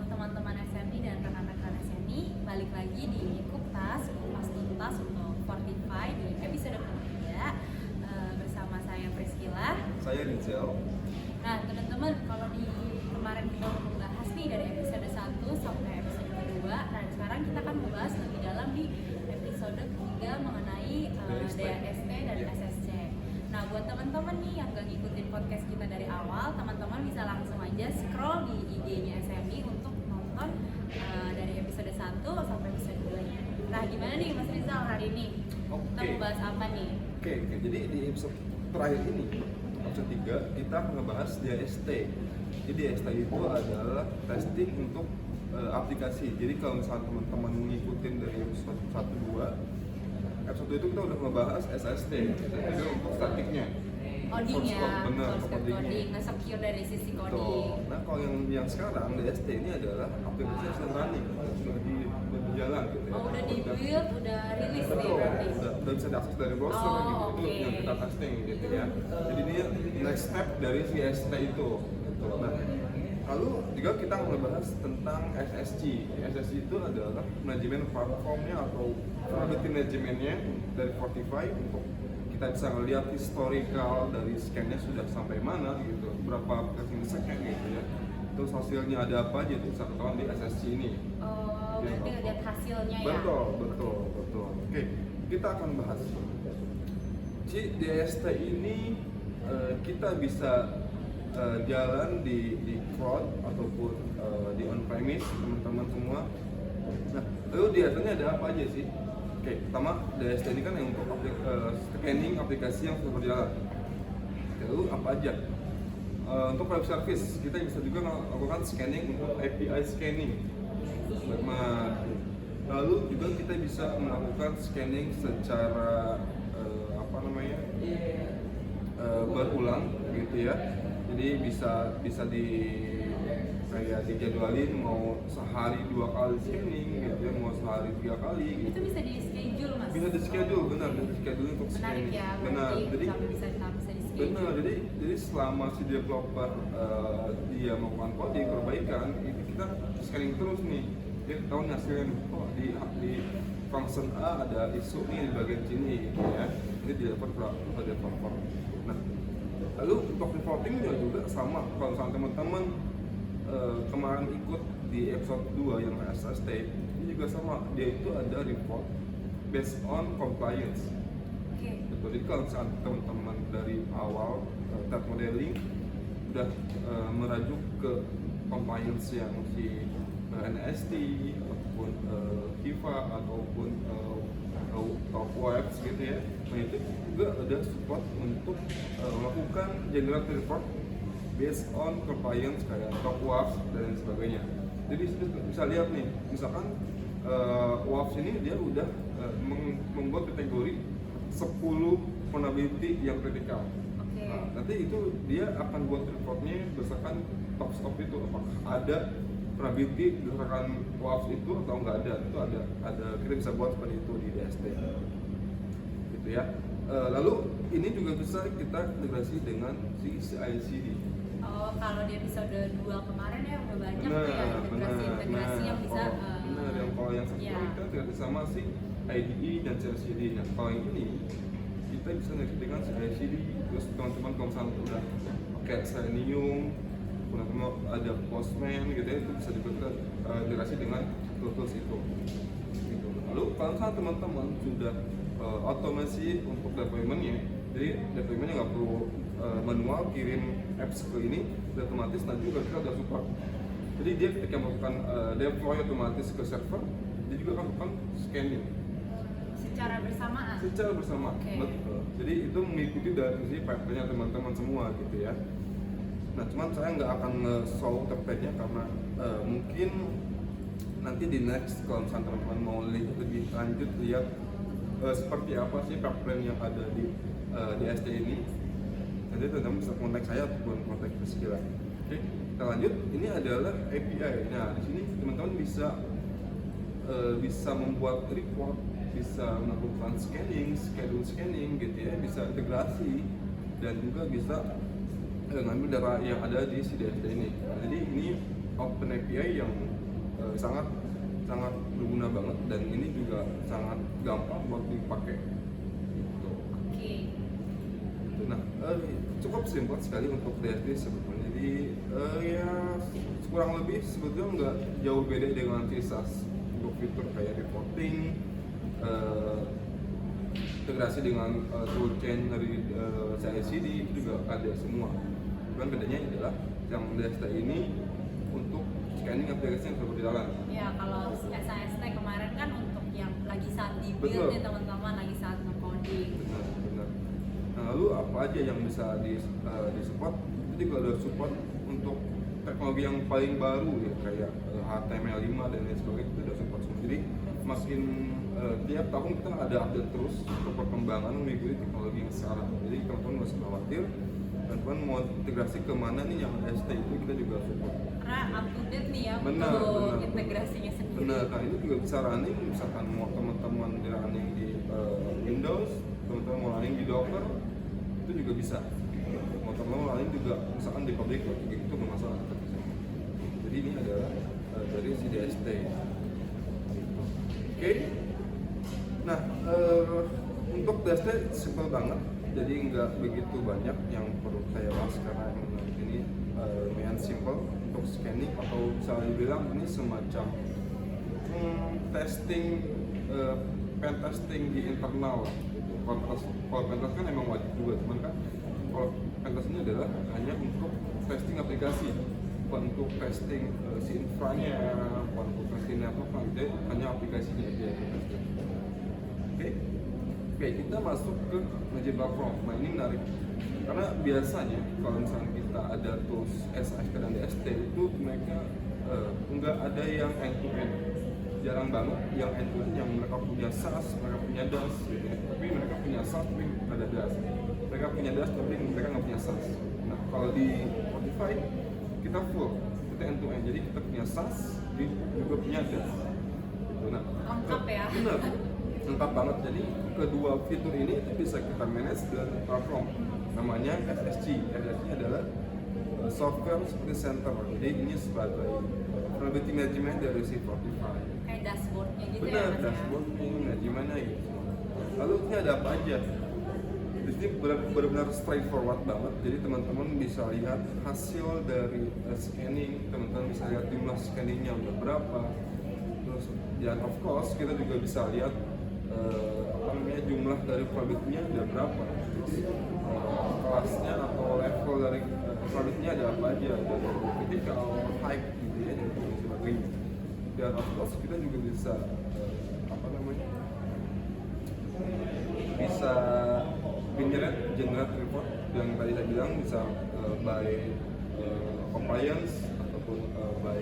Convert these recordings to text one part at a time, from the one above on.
untuk teman-teman SMI dan rekan-rekan SMI, balik lagi di Kupas Tuntas untuk Fortify di episode ketiga bersama saya Priscilla. Saya Rizal. Nah teman-teman, kalau di kemarin kita membahas nih dari episode 1 sampai episode kedua, nah sekarang kita akan membahas lebih dalam di episode ketiga mengenai DAST dan SSC. Nah buat teman-teman nih yang gak ngikutin podcast kita dari awal, teman-teman bisa langsung aja scroll di IG-nya SMI untuk nonton dari episode 1 sampai episode 2-nya. Nah gimana nih Mas Rizal hari ini? Kita mau bahas apa nih? Oke. Jadi di episode terakhir ini, episode 3, kita akan ngebahas DAST. Jadi DAST itu adalah testing untuk aplikasi. Jadi kalau misalnya teman-teman ngikutin dari episode 1-2, episode itu kita udah ngebahas SST, itu untuk statiknya. Coding ya, benar, coding, nge-secure dari sisi coding. Betul. Nah kalau yang sekarang DST ini adalah aplikasi yang sedang running, sudah berjalan gitu ya. Oh udah di-build, udah rilis nih Betul, berarti? udah bisa diakses dari browser gitu, itu yang kita testing gitu ya. Jadi ini next step dari si SST itu gitu. Nah, lalu juga kita membahas tentang SSG. SSG itu adalah manajemen platformnya atau vulnerability manajemennya dari Fortify untuk kita bisa melihat historical dari scan-nya sudah sampai mana gitu, berapa aplikasi yang di-scan gitu ya. Terus hasilnya ada apa aja itu bisa ketahuan di SSG ini. Oh, berarti lihat hasilnya ya? Betul. Oke, kita akan bahas. Si DST ini kita bisa jalan di cloud ataupun di on-premise teman-teman semua. Nah, lalu DST-nya ada apa aja sih? Oke, pertama DST ini kan yang untuk scanning aplikasi yang sudah berjalan. Lalu apa aja? Untuk web service, kita bisa juga melakukan scanning untuk API scanning. Lalu juga kita bisa melakukan scanning secara berulang gitu ya. Jadi bisa dijadwalin mau sehari 2 kali scanning gitu ya, mau sehari 3 kali gitu. Itu bisa di schedule Mas? Bisa di schedule, benar, bisa di schedule untuk menarik scanning. Ya, benar, jadi bisa di schedule. benar, jadi selama si developer dia melakukan coding perbaikan, itu kita scanning terus nih. Dia tahu hasilnya nih, oh di function A ada isu nih di bagian sini gitu ya. Ini di developer. Nah, lalu untuk reporting juga sama. Kalau misalnya teman-teman kemarin ikut di episode 2 yang SST, ini juga sama. Dia itu ada report based on compliance. Jadi kalau misalnya teman-teman dari awal threat modeling udah merajuk ke compliance yang si NST ataupun FIFA ataupun WebEx gitu ya, nah itu juga ada support untuk melakukan generate report based on compliance kayak WebEx dan sebagainya. Jadi bisa lihat nih, misalkan WebEx ini dia udah membuat kategori 10 vulnerability yang kritikal. Nah, nanti itu dia akan buat reportnya berdasarkan top scope itu, apakah ada vulnerability berdasarkan WAF itu atau nggak ada. Itu ada kita bisa buat seperti itu di DST gitu ya. Lalu ini juga bisa kita integrasi dengan si CI/CD. Oh, kalau di episode 2 kemarin ya udah banyak tuh ya integrasi yang bisa yang kalau yang satu kita integrasi sama si IDE dan CI/CD. Nah, kalau yang ini kita bisa integrasi dengan CI/CD. Terus teman-teman kalau misalnya udah pakai Selenium, kemudian ada Postman gitu ya, itu bisa dibuat integrasi dengan tools itu. Gitu. Lalu kalau misalnya teman-teman sudah otomasi untuk deployment-nya, jadi deployment-nya nggak perlu manual kirim apps ke ini, udah otomatis nanti juga kita udah support. Jadi dia ketika melakukan deploy otomatis ke server, dia juga akan melakukan scanning secara bersamaan. Betul. Jadi itu mengikuti dari sisi pipeline-nya teman-teman semua gitu ya. Nah, cuman saya nggak akan nge-show template-nya karena mungkin nanti di next kalau misalnya teman-teman mau lebih lanjut lihat seperti apa sih pipeline yang ada di DST ini, nanti teman-teman bisa kontak saya ataupun kontak Priscilla. Oke, kita lanjut. Ini adalah API. Nah, di sini teman-teman bisa membuat report, bisa melakukan schedule scanning gitu ya, bisa integrasi dan juga bisa ngambil data yang ada di si DST ini. Jadi ini Open API yang sangat berguna banget, dan ini juga sangat gampang buat dipakai. Gitu. Oke. Nah, cukup simpel sekali untuk DST sebetulnya. Jadi ya kurang lebih sebetulnya nggak jauh beda dengan CSAS untuk fitur kayak reporting, integrasi dengan toolchain dari CI/CD itu juga ada semua. Cuman bedanya adalah yang DST ini untuk scanning aplikasi yang sudah berjalan. Ya, kalau SAST kemarin kan untuk yang lagi saat di build Betul. nih teman-teman, lagi saat nge-coding. Benar. Nah, lalu apa aja yang bisa di support? Jadi kalau ada support untuk teknologi yang paling baru ya kayak HTML5 dan lain sebagainya itu udah support semua. Jadi makin tiap tahun kita ada update terus untuk perkembangan mengikuti teknologi yang sekarang. Jadi teman-teman nggak usah khawatir. Teman-teman mau integrasi kemana nih yang ST itu kita juga support. Karena up to date nih ya Benar, untuk benar. integrasinya sendiri. Benar, nah itu juga bisa running, misalkan mau teman-teman di running di Windows, teman-teman mau running di Docker, itu juga bisa. Mau teman-teman running juga, misalkan di public cloud, itu nggak masalah. Jadi ini adalah dari si DST. Oke. Nah, untuk DST simple banget, jadi nggak begitu banyak yang perlu saya bahas karena ini lumayan simple untuk scanning, atau bisa dibilang ini semacam testing, pen testing di internal. Kalau pen test kan emang wajib juga, cuman kan kalau pen test ini adalah hanya untuk testing aplikasi, bukan untuk testing si infranya, bukan untuk testing network, jadi hanya aplikasinya aja yang testing. Oke, kita masuk ke Mojibra Pro. Nah ini menarik karena biasanya kalau misalnya kita ada tools SAST dan DST itu mereka nggak ada yang end to end, jarang banget yang end to end, yang mereka punya SaaS, mereka punya DAS gitu ya. Tapi mereka punya SaaS tapi nggak ada DAS, mereka punya DAS tapi mereka nggak punya SaaS. Nah kalau di Spotify kita full, kita end to end, jadi kita punya SaaS juga punya DAS gitu. Nah, Lengkap ya. benar, lengkap banget. Jadi kedua fitur ini itu bisa kita manage dari platform namanya SSC. SSC adalah software security center. Jadi ini sebagai vulnerability management dari si Spotify. Kayak dashboardnya gitu Benar, ya Mas ya. dashboardnya gimana gitu. Lalu ini ada apa aja? Di sini benar-benar straightforward banget. Jadi teman-teman bisa lihat hasil dari scanning, teman-teman bisa lihat jumlah scanningnya udah berapa. Terus dan of course kita juga bisa lihat jumlah dari produknya ada berapa. Jadi kelasnya atau level dari produknya ada apa aja, ada critical, high gitu ya, dan sebagainya. Dan of course kita juga bisa bisa generate report yang tadi saya bilang, bisa by compliance ataupun by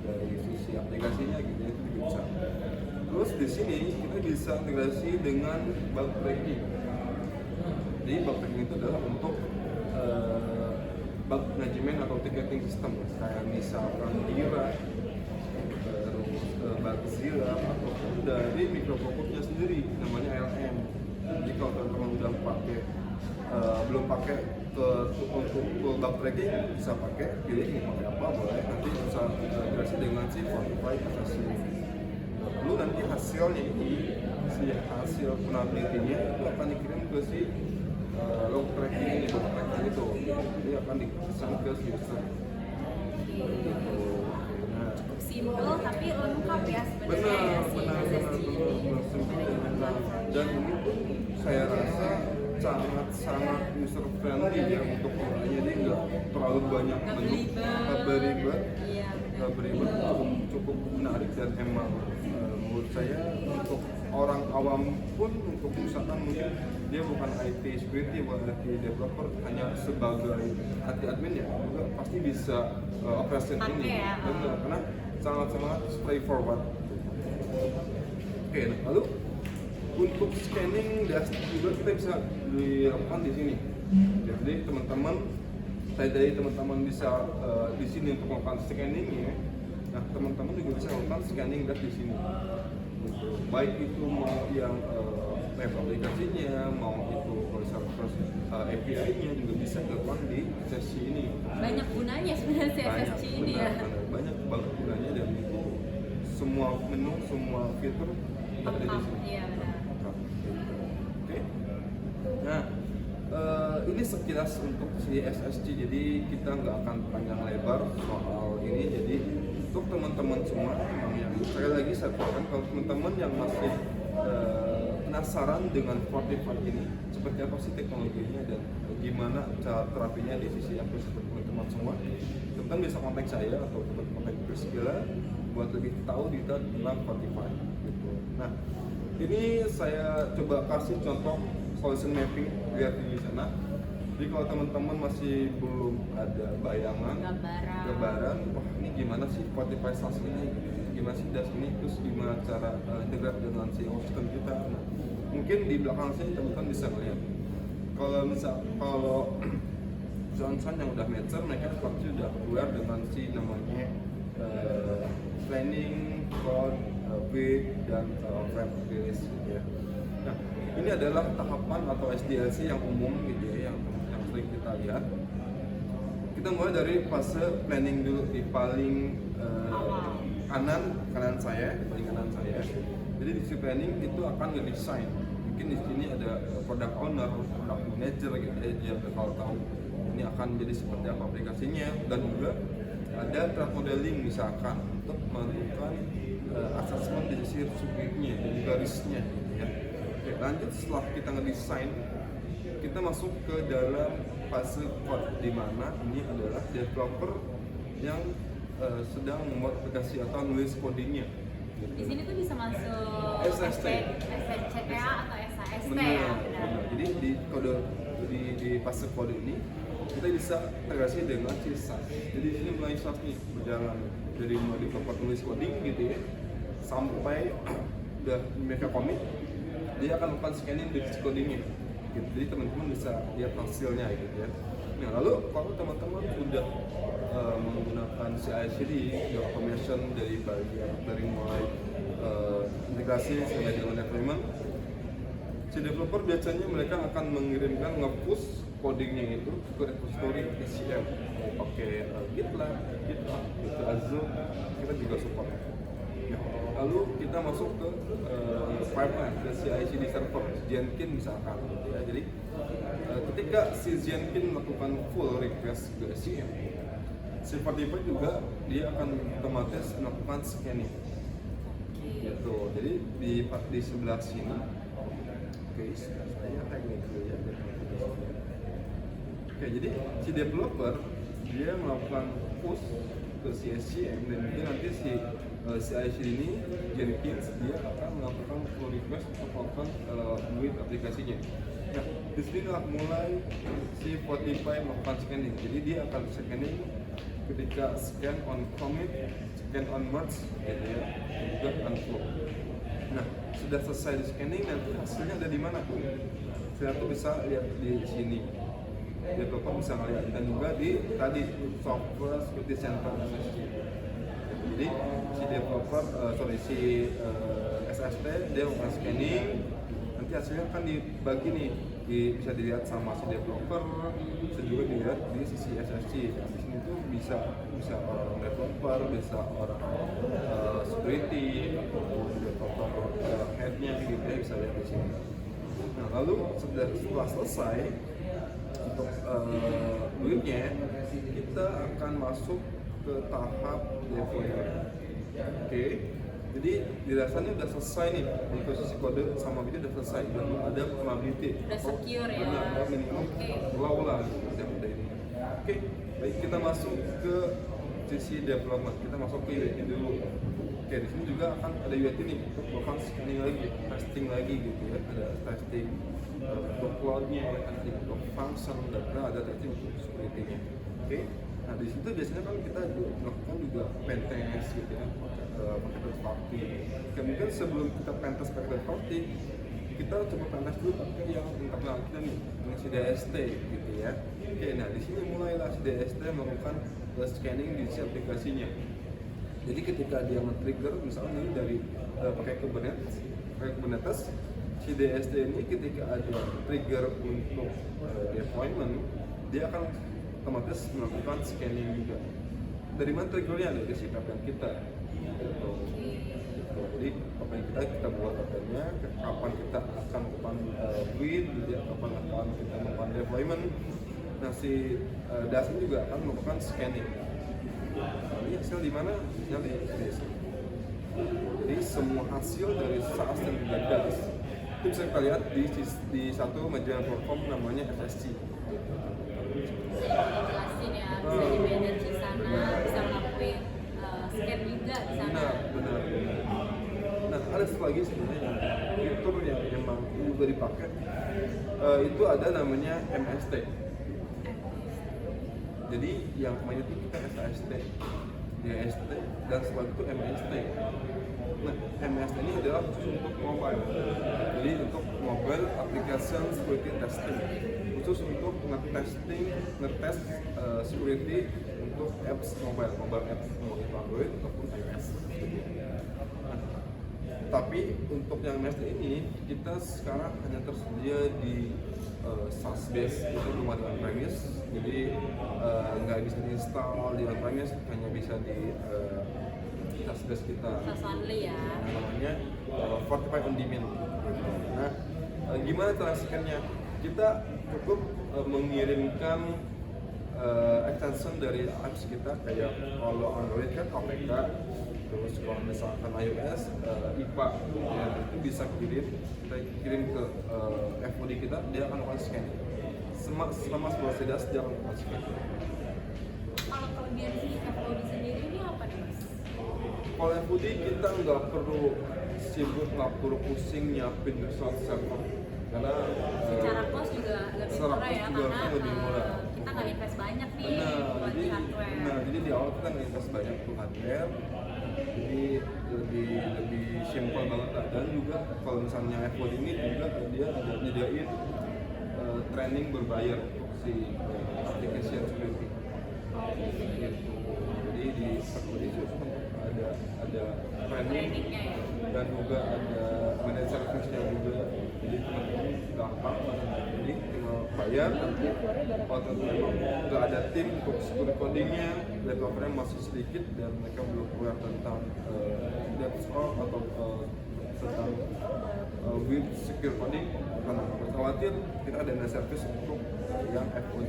dari sisi aplikasinya gitu ya, itu juga bisa. Terus di sini kita bisa integrasi dengan bug tracking. Jadi bug tracking itu adalah untuk bug management atau ticketing system, kayak misalkan Jira, terus Bugzilla, ataupun dari microprocessnya sendiri namanya LM. Jadi kalau teman-teman udah pakai belum pakai untuk tool bug tracking, bisa pakai, pilih mau pakai apa boleh, nanti bisa integrasi dengan si Spotify SSC. Lalu nanti hasilnya ini, si hasil vulnerability-nya itu akan dikirim ke si log tracking ini, bug tracking itu, jadi akan dipesan ke si user. Nah, Cukup simple tapi lengkap ya sebenarnya ya si SSC ini. Dan ini pun saya rasa sangat user friendly ya untuk penggunanya. Dia nggak terlalu banyak menu, nggak beribet, Iya, nggak beribet, cukup menarik, dan emang menurut saya untuk orang awam pun, untuk misalkan mungkin dia bukan IT security, bukan IT developer, hanya sebagai IT admin ya, juga pasti bisa operation ini, ya. benar, karena sangat straightforward. Oke, nah, lalu untuk scanning dashboard juga kita bisa dilakukan di sini. Jadi teman-teman bisa di sini untuk melakukan scanning ya. Nah, teman-teman juga bisa melakukan scanning di sini. Baik itu mau yang web aplikasinya, mau itu terus API-nya juga bisa dilakukan di sesi ini. Banyak gunanya sebenarnya CSSG ini ya. Benar, banyak banget gunanya, dan itu semua menu, semua fitur ada di sini. Iya benar. Oke. Nah, ini sekilas untuk si SSG. Jadi kita nggak akan panjang lebar soal ini. Jadi untuk teman-teman semua yang sekali lagi saya katakan, kalau teman-teman yang masih penasaran dengan Fortify ini, seperti apa sih teknologinya dan gimana cara terapinya di sisi aplikasi teman-teman semua, teman-teman bisa kontak saya atau teman-teman kontak Priscilla buat lebih tahu detail tentang Fortify gitu. Nah, ini saya coba kasih contoh solution mapping, lihat di sana. Jadi kalau teman-teman masih belum ada bayangan, gambaran, wah ini gimana sih Spotify SaaS ini, gimana sih DaaS ini, terus gimana cara integrate dengan si hosting kita. Nah, mungkin di belakang sini teman-teman bisa melihat. Kalau Johnson yang udah mature, mereka pasti udah aware dengan si namanya planning, code, build, dan frame release gitu ya. Nah, ini adalah tahapan atau SDLC yang umum gitu ya, yang sering kita lihat. Kita mulai dari fase planning dulu di paling kanan saya, di paling kanan saya. Jadi di sisi planning itu akan ngedesain. Mungkin di sini ada product owner, product manager gitu ya, dia bakal tahu ini akan jadi seperti apa aplikasinya, dan juga ada threat modeling misalkan untuk melakukan assessment di sisi subjeknya dan juga risknya gitu ya. Oke, lanjut setelah kita ngedesain, kita masuk ke dalam fase code, di mana ini adalah developer yang sedang membuat aplikasi atau nulis codingnya. Di sini tuh bisa masuk SST. SCPA atau SAST Benar, ya. benar. Jadi di kode di fase kode ini kita bisa integrasi dengan si SaaS. Jadi di sini mulai SaaS nih berjalan dari mulai developer nulis coding gitu ya, sampai udah mereka commit, dia akan melakukan scanning dari codingnya. Gitu. Jadi teman-teman bisa lihat hasilnya gitu ya. Nah, lalu kalau teman-teman sudah menggunakan CI/CD, automation dari mulai integrasi sampai dengan deployment, si developer biasanya mereka akan mengirimkan nge-push codingnya itu ke repository SCM, pakai GitLab, GitHub, gitu, Azure, kita juga support. Nah, lalu kita masuk ke pipeline, ke CI/CD server, Jenkins misalkan, gitu ya. Jadi ketika si Jenkins melakukan full request ke SCM, si Fortify juga dia akan otomatis melakukan scanning. Gitu. Jadi di sebelah sini, oke, saya hanya dulu ya. Oke, jadi si developer dia melakukan push ke si SCM, dan juga nanti si CI/CD ini Jenkins dia akan melakukan pull request untuk melakukan build aplikasinya. Nah, di sini mulai si Fortify melakukan scanning. Jadi dia akan scanning ketika scan on commit, scan on merge, gitu ya, dan juga on flow. Nah, sudah selesai di scanning, nanti hasilnya ada di mana tuh? Saya tuh bisa lihat di sini. Developer bisa ngeliat, dan juga di tadi software security center SSG. Jadi si developer, SST dia melakukan scanning, nanti hasilnya akan dibagi nih, bisa dilihat sama si developer, bisa juga dilihat di sisi SSG. Nah, di sini tuh bisa orang developer, bisa orang security, ataupun developer headnya gitu ya, bisa lihat di sini. Nah, lalu setelah selesai untuk build-nya, kita akan masuk ke tahap deployment. Oke, jadi di dasarnya udah selesai nih, untuk sisi kode sama video udah selesai, dan ada vulnerability. Udah secure ya. Benar, minimum low lah gitu, udah ini. Oke, baik, kita masuk ke sisi development, kita masuk ke UAT dulu. Oke, di sini juga akan ada UAT nih untuk melakukan scanning lagi, testing lagi gitu ya, ada testing untuk cloud-nya, testing untuk function, dan ada testing untuk security-nya. Oke, nah di situ biasanya kan kita melakukan juga pentest gitu ya, pakai third party. Oke, mungkin sebelum kita pentest pakai third party, kita coba pentest dulu pakai yang internal kita nih, dengan si DST gitu ya. Oke, nah di sini mulailah si DST melakukan scanning di si aplikasinya. Jadi ketika dia men-trigger misalnya dari pakai Kubernetes, si si DST ini ketika ada trigger untuk deployment, dia akan otomatis melakukan scanning juga. Dari mana triggernya? Dari si pipeline kita. Gitu. Jadi pipeline kita buat pipeline-nya, kapan kita akan melakukan build, kapan akan kita melakukan deployment. Nah si DAS ini juga akan melakukan scanning. Ini hasil di mana? Hasil di DAS. Jadi semua hasil dari SaaS dan juga DAS itu bisa kita lihat di satu majalah platform namanya FSC. Jelasin ya, bisa di manage di sana, bisa ngelakuin scan juga di sana. Benar. Nah ada satu lagi sebenarnya fitur yang memang juga dipakai, itu ada namanya MST. Jadi yang kemarin itu kita SAST, DST, dan setelah itu MST. Nah, MST ini adalah khusus untuk mobile. Jadi untuk mobile application security testing, khusus untuk ngetes security untuk apps mobile apps, mau itu Android ataupun iOS. Nah, tapi untuk yang MST ini kita sekarang hanya tersedia di SaaS base, itu belum ada on-premise, jadi nggak bisa diinstal di on-premise, hanya bisa di SaaS base kita. SaaS only ya. Namanya Fortify on Demand. Nah, gimana transaksinya? Kita cukup mengirimkan extension dari apps kita, kayak kalau Android kan APK, terus kalau misalkan iOS IPA, ya, itu bisa kita kirim ke FOD kita, dia akan melakukan scan. Selama 10 sedas dia akan melakukan scan. Kalau kelebihan si FOD sendiri ini apa nih Mas? Kalau FOD kita nggak perlu sibuk, nggak perlu pusing nyiapin resource server, karena Secara cost juga lebih murah ya, juga karena lebih murah. kita nggak invest banyak nih buat di hardware. Jadi di awal kita nggak invest banyak untuk hardware, jadi lebih simple banget lah. Dan juga kalau misalnya FOD ini juga dia ada nyediain training berbayar untuk si application security. Gitu. Jadi di FOD itu ada Trainingnya ya. dan juga ada managed service-nya juga, jadi teman-teman gampang, jadi tinggal bayar. Nanti kalau memang nggak ada tim untuk security codingnya, developernya masih sedikit dan mereka belum aware tentang DevOps atau tentang build secure coding, karena nggak khawatir, kita ada managed service untuk yang FOD.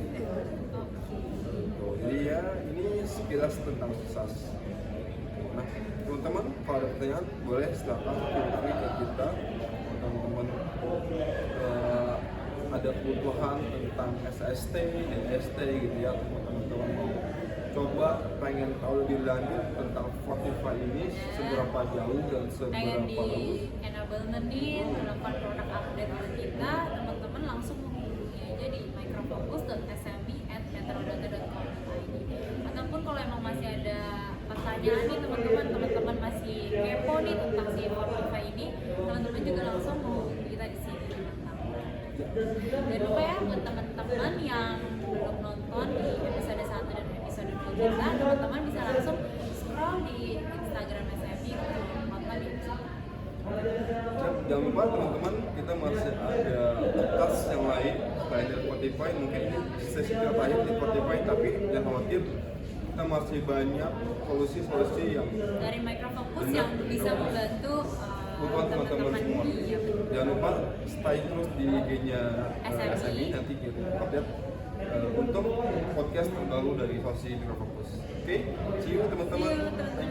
Jadi ya ini sekilas tentang SaaS. Nah, teman-teman kalau ada pertanyaan boleh silakan kirim ke kita. Teman-teman ada kebutuhan tentang SST, DST gitu ya, teman-teman mau coba pengen tahu lebih lanjut tentang Fortify ini seberapa jauh dan seberapa Pengen di bagus. enablement nih, melakukan produk update ke kita, teman-teman langsung menghubungi aja di microfocus.sme@metrodata.com. Ataupun kalau emang masih ada pertanyaan nih teman-teman masih kepo nih tentang si Fortify ini, teman-teman juga langsung menghubungi kita di sini. Dan lupa ya buat teman-teman yang belum nonton di episode 1 dan episode 2 kita, teman-teman bisa langsung scroll di Instagram SMI untuk nonton di episode. Jangan lupa teman-teman, kita masih ada tas yang lain selain dari Spotify. Mungkin ini sesi terakhir di Spotify, tapi jangan khawatir, kita masih banyak solusi-solusi yang Dari Microfocus yang bisa membantu buat teman-teman semua. Iya, betul. Jangan lupa stay terus di IG-nya SMI, nanti kita update untuk podcast terbaru dari Sosi Microfocus. Oke, see you teman-teman. See you, teman-teman.